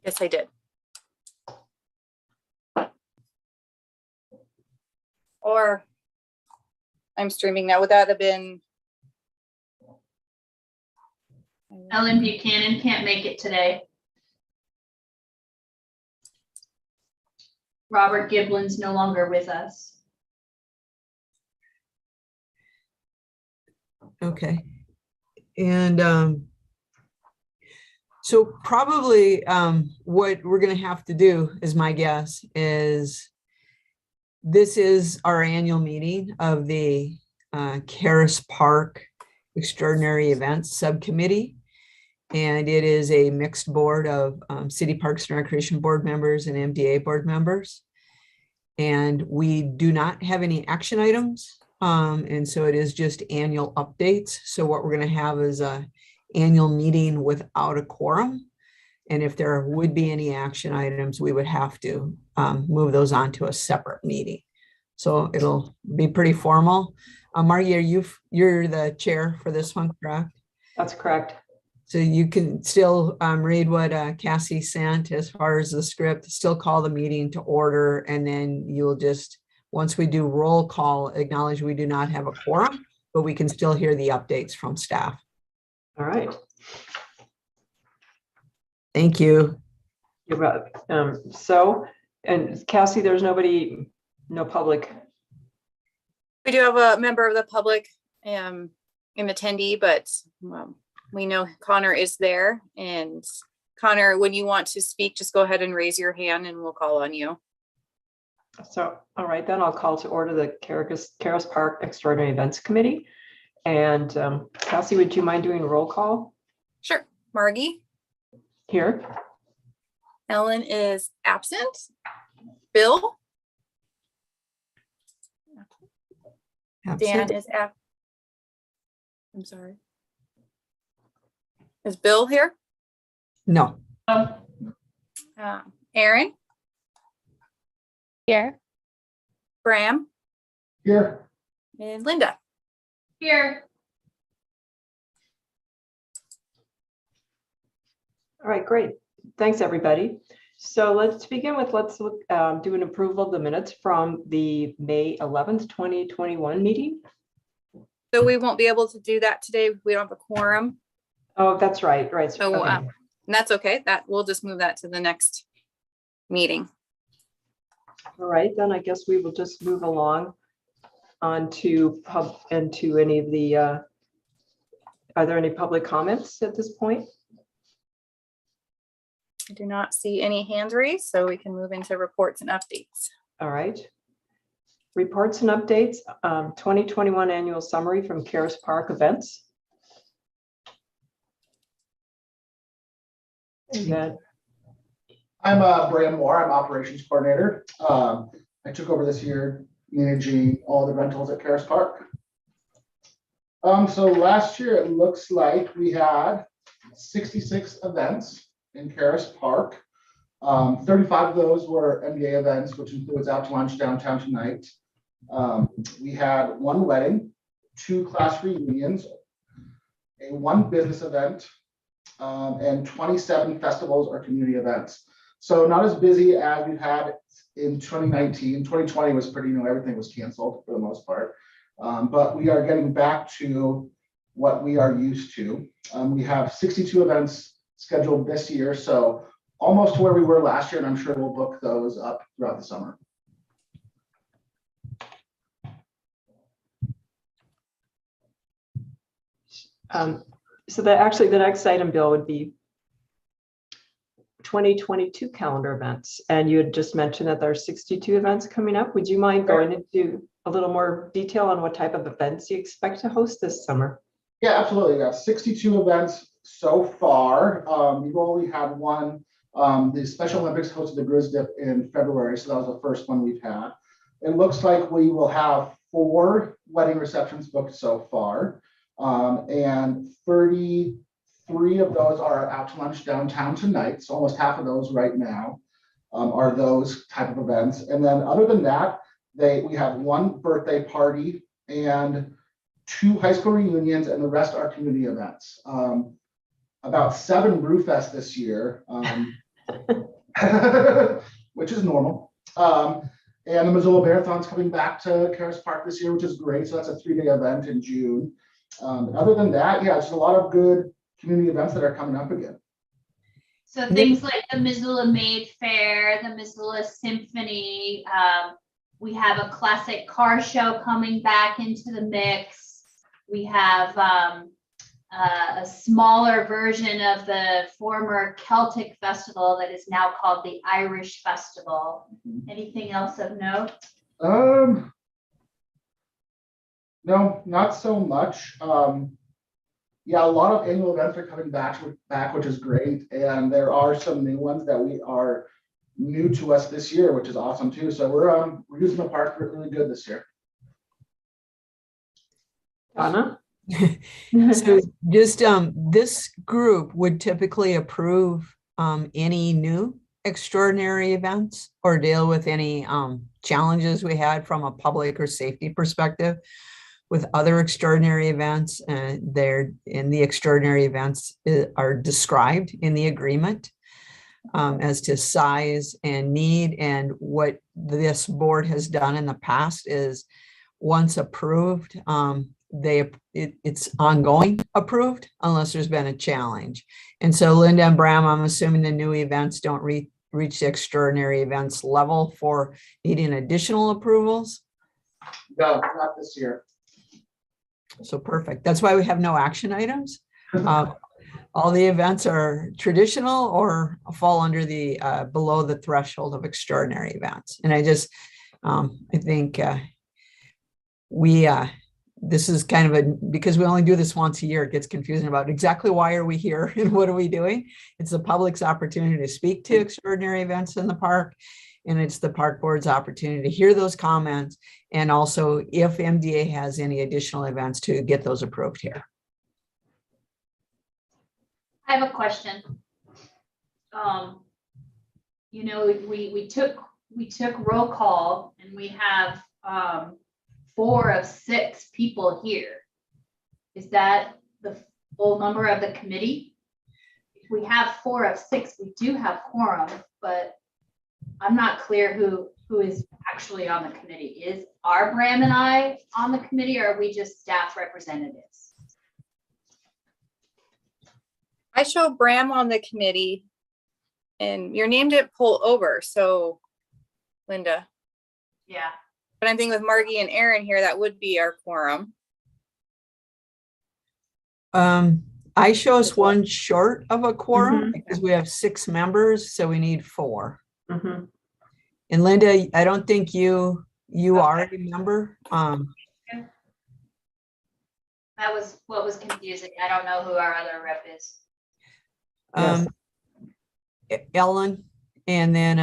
Yes, I did. Or I'm streaming now. Would that have been? Ellen Buchanan can't make it today. Robert Giblin's no longer with us. Okay. And so probably what we're going to have to do, is my guess, is this is our annual meeting of the Caras Park Extraordinary Events Subcommittee. And it is a mixed board of City Parks and Recreation Board members and MDA board members. And we do not have any action items. And so it is just annual updates. So what we're going to have is a annual meeting without a quorum. And if there would be any action items, we would have to move those on to a separate meeting. So it'll be pretty formal. Margie, you're the chair for this one, correct? That's correct. So you can still read what Cassie sent as far as the script, still call the meeting to order, and then you'll just, once we do roll call, acknowledge we do not have a quorum, but we can still hear the updates from staff. All right. Thank you. You're welcome. And Cassie, there's nobody, no public. We do have a member of the public, an attendee, but we know Connor is there. And Connor, when you want to speak, just go ahead and raise your hand and we'll call on you. So, all right, then I'll call to order the Caras Park Extraordinary Events Committee. And Cassie, would you mind doing a roll call? Sure. Margie? Here. Ellen is absent. Bill? Dan is absent. I'm sorry. Is Bill here? No. Aaron? Here. Bram? Here. And Linda? Here. All right, great. Thanks, everybody. So let's begin with, do an approval of the minutes from the May 11th, 2021 meeting. So we won't be able to do that today. We don't have a quorum. Oh, that's right. Right. So Okay. and that's okay. We'll just move that to the next meeting. All right, then I guess we will just move along on to any of the, are there any public comments at this point? I do not see any hands raised, so we can move into reports and updates. All right. Reports and updates, 2021 annual summary from Caras Park events. And I'm Bram Moore. I'm operations coordinator. I took over this year managing all the rentals at Caras Park. So last year it looks like we had 66 events in Caras Park. 35 of those were MBA events, which includes Out to Lunch, Downtown Tonight. We had 1 wedding, 2 class reunions, one business event, and 27 festivals or community events. So not as busy as we've had in 2019. 2020 was pretty, everything was canceled for the most part. But we are getting back to what we are used to. We have 62 events scheduled this year, so almost to where we were last year, and I'm sure we'll book those up throughout the summer. So that actually the next item, Bill, would be 2022 calendar events. And you had just mentioned that there are 62 events coming up. Would you mind going into a little more detail on what type of events you expect to host this summer? Yeah, absolutely. We got 62 events so far. We've only had one. The Special Olympics hosted the Grizz Dip in February, so that was the first one we've had. It looks like we will have 4 wedding receptions booked so far, and 33 of those are Out to Lunch Downtown Tonight. So almost half of those right now are those type of events. And then other than that, we have 1 birthday party and 2 high school reunions, and the rest are community events. About 7 Brewfest this year. which is normal. And the Missoula Marathon's coming back to Caras Park this year, which is great. So that's a 3-day event in June. Other than that, yeah, just a lot of good community events that are coming up again. So things like the Missoula Maid Fair, the Missoula Symphony, we have a classic car show coming back into the mix. We have a smaller version of the former Celtic festival that is now called the Irish Festival. Anything else of note? No, not so much. Yeah, a lot of annual events are coming back, which is great. And there are some new ones that we are new to us this year, which is awesome too. So we're using the park really good this year. Donna? So just this group would typically approve any new extraordinary events or deal with any challenges we had from a public or safety perspective with other extraordinary events. They're in the extraordinary events are described in the agreement as to size and need. And what this board has done in the past is once approved, it's ongoing approved unless there's been a challenge. And so Linda and Bram, I'm assuming the new events don't reach the extraordinary events level for needing additional approvals. No, not this year. So perfect. That's why we have no action items. All the events are traditional or fall under the below the threshold of extraordinary events. And I think this is kind of because we only do this once a year, it gets confusing about exactly why are we here and what are we doing? It's the public's opportunity to speak to extraordinary events in the park. And it's the park board's opportunity to hear those comments. And also if MDA has any additional events to get those approved here. I have a question. You know, we took roll call and we have 4 of 6 people here. Is that the full number of the committee? If we have 4 of 6, we do have quorum, but I'm not clear who is actually on the committee. Are Bram and I on the committee, or are we just staff representatives? I show Bram on the committee and your name didn't pull over. So Linda, Yeah. but I'm thinking with Margie and Aaron here, that would be our quorum. I show us 1 short of a quorum because we have 6 members, so we need 4. Mhm. And Linda, I don't think you are a member. That was what was confusing. I don't know who our other rep is. Ellen, and then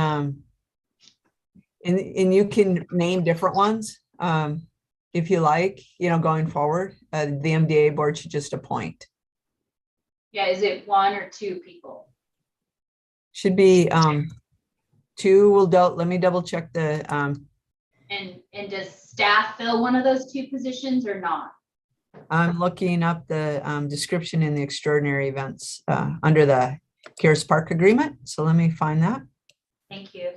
and you can name different ones if you like, going forward. The MDA board should just appoint. Yeah, is it 1 or 2 people? Should be 2. Let me double check the And does staff fill one of those 2 positions or not? I'm looking up the description in the extraordinary events under the Caras Park agreement. So let me find that. Thank you.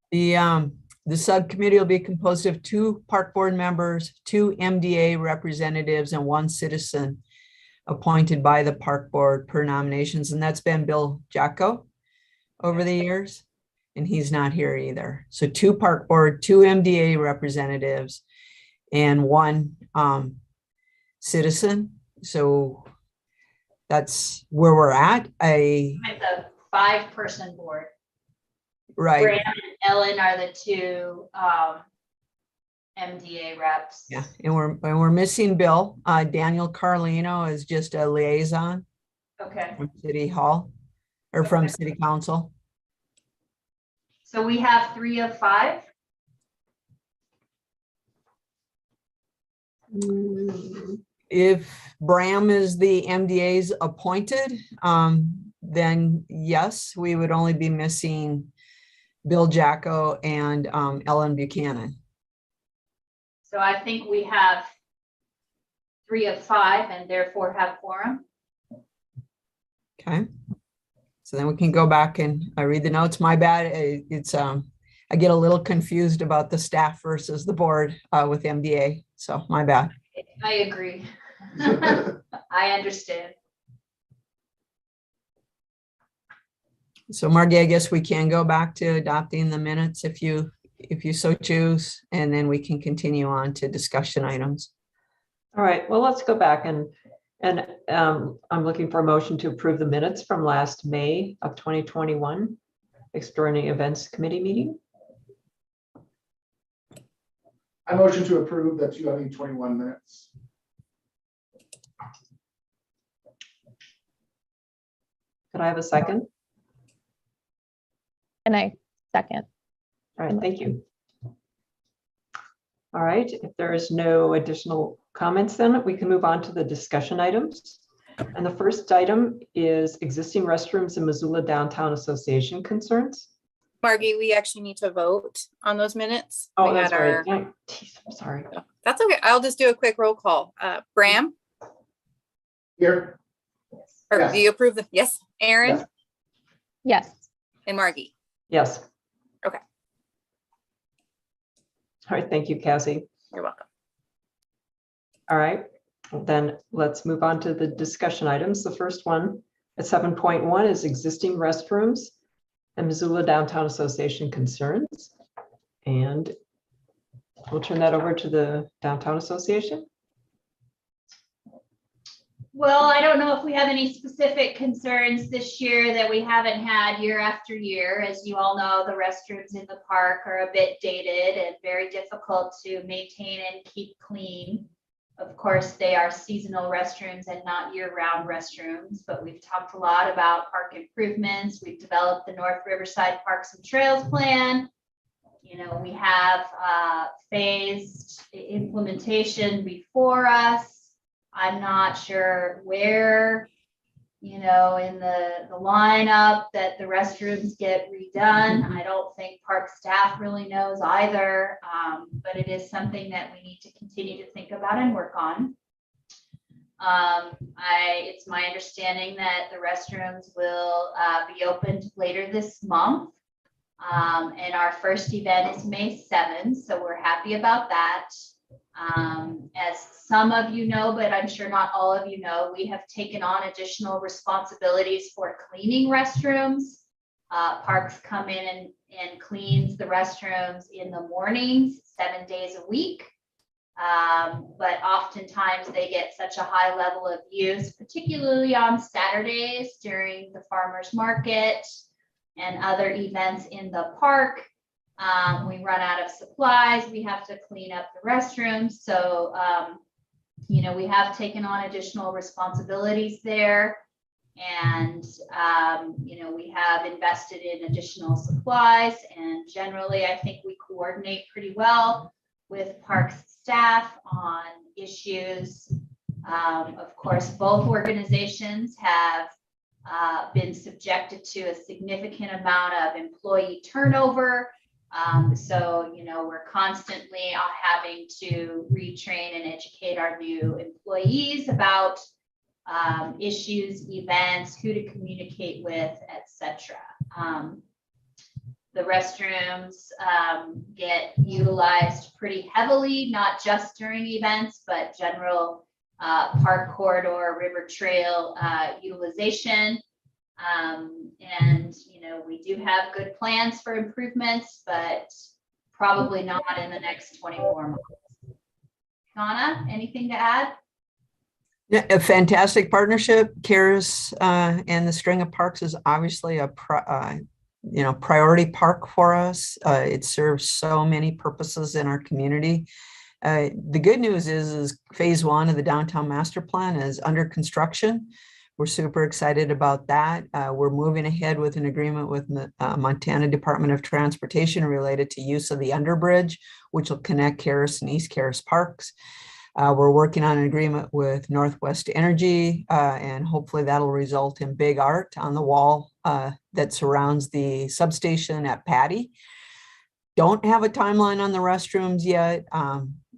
The subcommittee will be composed of 2 park board members, 2 MDA representatives, and 1 citizen appointed by the park board per nominations. And that's been Bill Jacko over the years, and he's not here either. So 2 park board, 2 MDA representatives, and 1 citizen. So that's where we're at. It's a 5-person board. Right. Bram and Ellen are the 2 MDA reps. Yeah, and we're missing Bill. Daniel Carlino is just a liaison Okay. from City Hall or from Okay. City Council. So we have 3 of 5. Mm, If Bram is the MDA's appointed, then yes, we would only be missing Bill Jacko and Ellen Buchanan. So I think we have 3 of 5 and therefore have quorum. Okay. So then we can go back and read the notes. My bad. It's I get a little confused about the staff versus the board with MDA. So my bad. I agree. I understand. So Margie, I guess we can go back to adopting the minutes if you so choose, and then we can continue on to discussion items. All right, well, let's go back and I'm looking for a motion to approve the minutes from last May of 2021 Extraordinary Events Committee meeting. I motion to approve the 2021 minutes. Could I have a second? And I second. All right, thank you. All right, if there is no additional comments, then we can move on to the discussion items. And the first item is existing restrooms in Missoula Downtown Association concerns. Margie, we actually need to vote on those minutes. Oh, We that's had our- right. I'm sorry. That's okay. I'll just do a quick roll call. Bram, Here. or Yes. do you approve the, yes, Aaron Yes. Yes. and Margie? Yes. Okay. All right, thank you, Cassie. You're welcome. All right, then let's move on to the discussion items. The first one at 7.1 is existing restrooms and Missoula Downtown Association concerns. And we'll turn that over to the Downtown Association. Well, I don't know if we have any specific concerns this year that we haven't had year after year. As you all know, the restrooms in the park are a bit dated and very difficult to maintain and keep clean. Of course, they are seasonal restrooms and not year-round restrooms, but we've talked a lot about park improvements. We've developed the North Riverside Parks and Trails Plan. You know, we have phased implementation before us. I'm not sure where, you know, in the lineup that the restrooms get redone. I don't think park staff really knows either, but it is something that we need to continue to think about and work on. It's my understanding that the restrooms will be opened later this month. And our first event is May 7th, so we're happy about that. As some of you know, but I'm sure not all of you know, we have taken on additional responsibilities for cleaning restrooms. Parks come in and cleans the restrooms in the mornings, 7 days a week. But oftentimes they get such a high level of use, particularly on Saturdays during the farmers market and other events in the park. We run out of supplies. We have to clean up the restrooms. So, you know, we have taken on additional responsibilities there. And, you know, we have invested in additional supplies. And generally, I think we coordinate pretty well with parks staff on issues. Of course, both organizations have been subjected to a significant amount of employee turnover. So, you know, we're constantly having to retrain and educate our new employees about issues, events, who to communicate with, etc. The restrooms get utilized pretty heavily, not just during events, but general park corridor, river trail utilization. And, you know, we do have good plans for improvements, but probably not in the next 24 months. Kana, anything to add? Yeah, a fantastic partnership. Caras and the string of parks is obviously a priority park for us. It serves so many purposes in our community. The good news is phase 1 of the downtown master plan is under construction. We're super excited about that. We're moving ahead with an agreement with the Montana Department of Transportation related to use of the underbridge, which will connect Caras and East Caras parks. We're working on an agreement with Northwest Energy, and hopefully that'll result in big art on the wall that surrounds the substation at Patty. Don't have a timeline on the restrooms yet.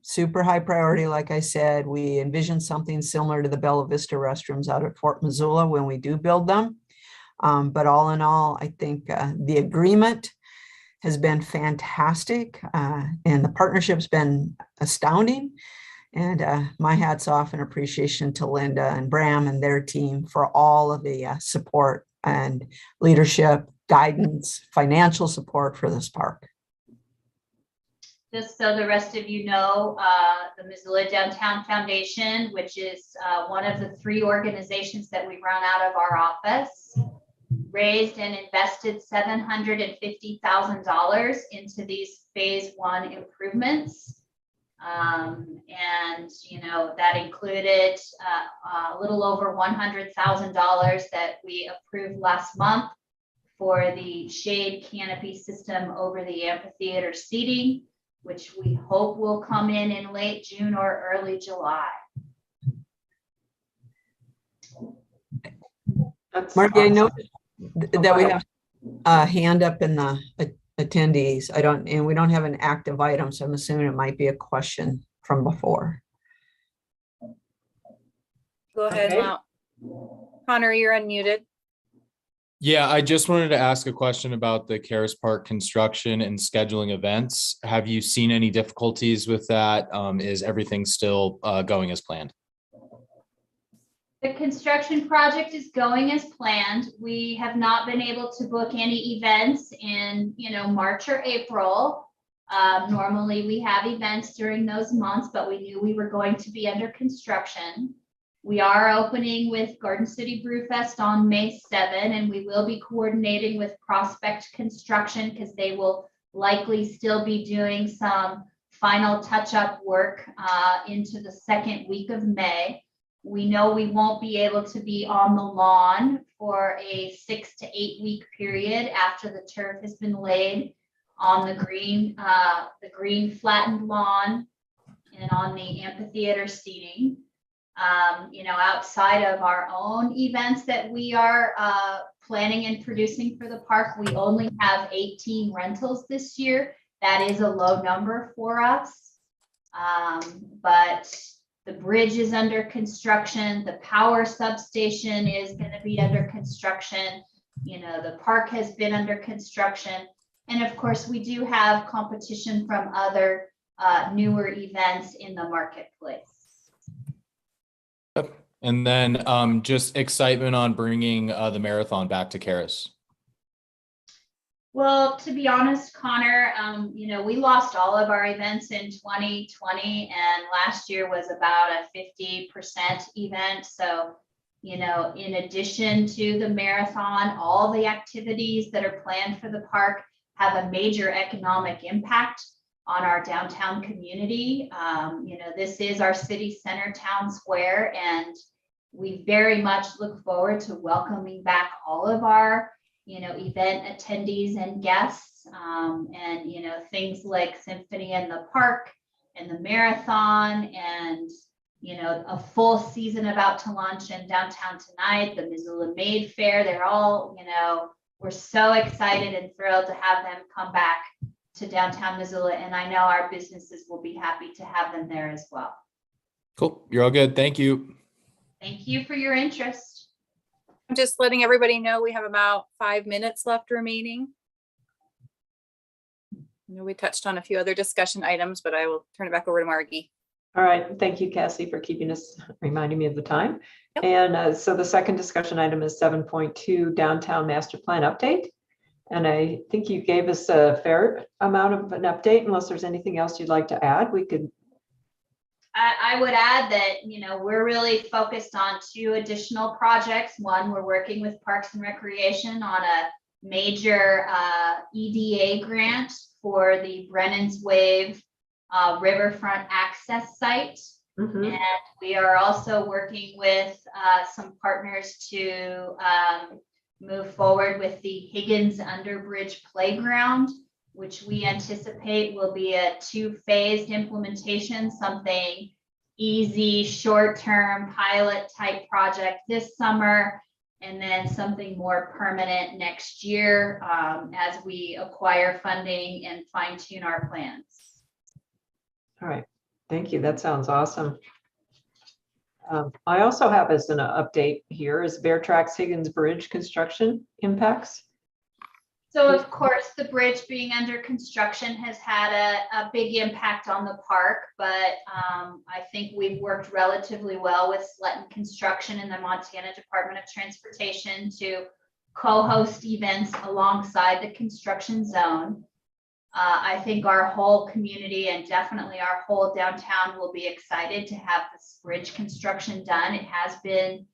Super high priority, like I said. We envision something similar to the Bella Vista restrooms out at Fort Missoula when we do build them. But all in all, I think the agreement has been fantastic, and the partnership's been astounding. And my hat's off and appreciation to Linda and Bram and their team for all of the support and leadership, guidance, financial support for this park. Just so the rest of you know, the Missoula Downtown Foundation, which is one of the 3 organizations that we run out of our office, raised and invested $750,000 into these phase 1 improvements. And, you know, that included a little over $100,000 that we approved last month for the shade canopy system over the amphitheater seating, which we hope will come in late June or early July. That's Margie, I know awesome. that we have a hand up in the attendees. And we don't have an active item, so I'm assuming it might be a question from before. Go ahead, Okay. Lau. Connor, you're unmuted. Yeah, I just wanted to ask a question about the Caras Park construction and scheduling events. Have you seen any difficulties with that? Is everything still going as planned? The construction project is going as planned. We have not been able to book any events in, you know, March or April. Normally we have events during those months, but we knew we were going to be under construction. We are opening with Garden City Brewfest on May 7, and we will be coordinating with Prospect Construction because they will likely still be doing some final touch-up work into the 2nd week of May. We know we won't be able to be on the lawn for a 6 to 8 week period after the turf has been laid on the green flattened lawn and on the amphitheater seating. You know, outside of our own events that we are planning and producing for the park, we only have 18 rentals this year. That is a low number for us. But the bridge is under construction. The power substation is going to be under construction. You know, the park has been under construction. And of course, we do have competition from other newer events in the marketplace. And then just excitement on bringing the marathon back to Caras. Well, to be honest, Connor, you know, we lost all of our events in 2020, and last year was about a 50% event. So, you know, in addition to the marathon, all the activities that are planned for the park have a major economic impact on our downtown community. You know, this is our city center town square, and we very much look forward to welcoming back all of our, you know, event attendees and guests, and, you know, things like Symphony in the Park and the marathon, and, you know, a full season about to launch in downtown tonight, the Missoula Maid Fair. They're all, you know, we're so excited and thrilled to have them come back to downtown Missoula, and I know our businesses will be happy to have them there as well. Cool. You're all good. Thank you. Thank you for your interest. I'm just letting everybody know we have about 5 minutes left remaining. I know we touched on a few other discussion items, but I will turn it back over to Margie. All right, thank you, Cassie, for keeping us, reminding me of the time. Yep. And so the second discussion item is 7.2 Downtown Master Plan Update. And I think you gave us a fair amount of an update. Unless there's anything else you'd like to add, we could. I would add that, you know, we're really focused on 2 additional projects. One, we're working with Parks and Recreation on a major EDA grant for the Brennan's Wave riverfront access site. Mhm. And we are also working with some partners to move forward with the Higgins Underbridge Playground, which we anticipate will be a 2-phased implementation, something easy, short-term pilot type project this summer, and then something more permanent next year as we acquire funding and fine tune our plans. All right, thank you. That sounds awesome. I also have as an update here is Bear Tracks Higgins Bridge construction impacts. So of course, the bridge being under construction has had a big impact on the park, but I think we've worked relatively well with Sletton Construction and the Montana Department of Transportation to co-host events alongside the construction zone. I think our whole community and definitely our whole downtown will be excited to have this bridge construction done. It has been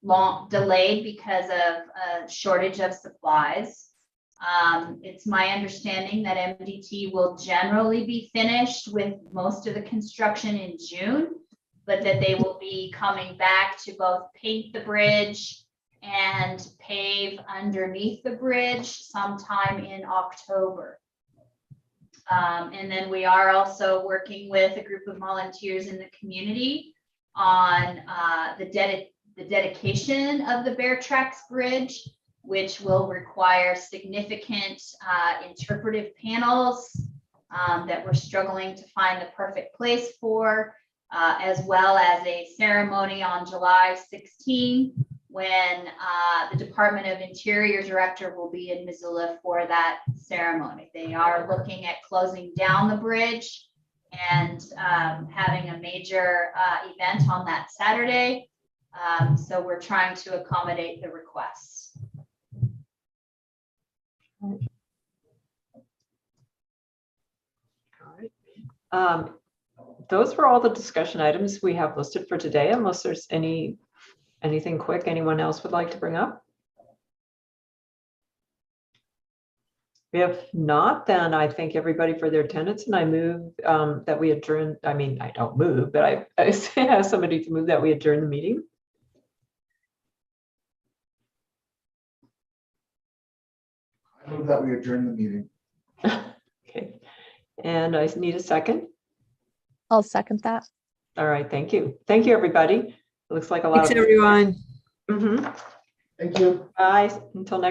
long delayed because of a shortage of supplies. It's my understanding that MDT will generally be finished with most of the construction in June, but that they will be coming back to both paint the bridge and pave underneath the bridge sometime in October. And then we are also working with a group of volunteers in the community on the dedication of the Bear Tracks Bridge, which will require significant interpretive panels that we're struggling to find the perfect place for, as well as a ceremony on July 16, when the Department of Interior Director will be in Missoula for that ceremony. They are looking at closing down the bridge and having a major event on that Saturday. So we're trying to accommodate the requests. All right. Those were all the discussion items we have listed for today, unless there's anything quick anyone else would like to bring up. If not, then I thank everybody for their attendance, and I move that we adjourn. I mean, I don't move, but I have somebody to move that we adjourn the meeting. I move that we adjourn the meeting. Okay, and I need a second. I'll second that. All right, thank you. Thank you, everybody. It looks like a lot Thanks, of. everyone. Mhm. Thank you. Bye, until next.